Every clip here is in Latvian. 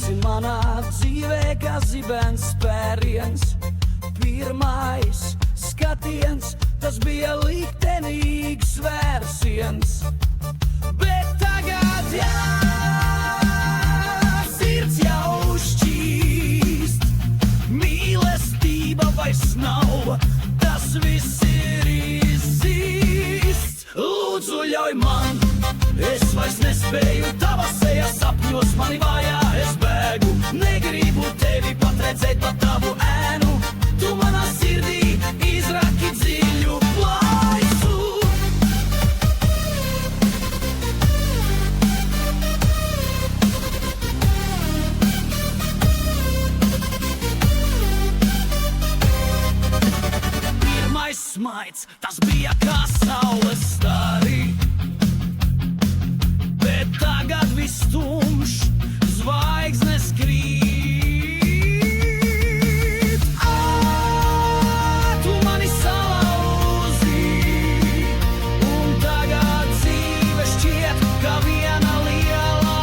esi manā dzīvē kā zibens spēriens. Pirmais skatiens, tas bija liktenīgs vērsiens. Bet tagad, jā, sirds jau šķīst. Mīlestība vairs nav, tas viss ir izzīsts. Lūdzu, ļauj man, es vairs nespēju, tava seja sapņos mani vajā. Es bēgu, negribu tevi pat redzēt, pat tavu ēnu. Tu manā sirdī izraki dziļu plaisu. Pirmais smaids, tas bija kā saules stari. Bet tagad viss tumšs, zvaigznes krīt. Tu mani salauzi, un tagad dzīve šķiet kā viena liela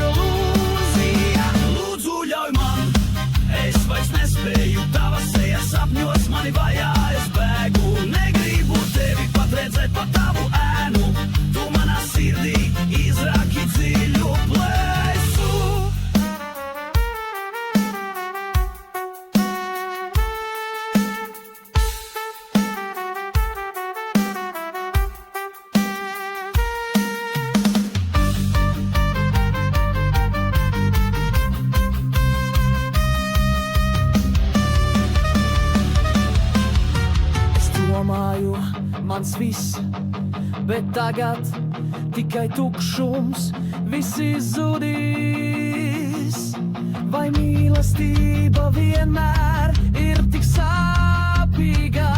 ilūzija. Lūdzu, ļauj man, es vairs nespēju, tava seja sapņos mani vajā. Es bēgu, negribu tevi pat redzēt, pat tavu ēnu. Tu manā sirdī izraki dziļu plēsu. Es domāju, mans viss, bet tagad tikai tukšums, viss izzudīs. Vai mīlestība vienmēr ir tik sāpīga?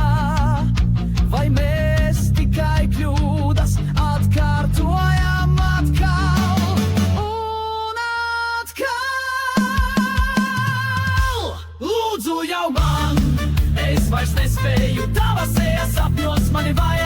Vai mēs tikai kļūdas atkārtojam atkal un atkal? Lūdzu, jau man, es vairs nespēju, tava seja sapņos mani vajā.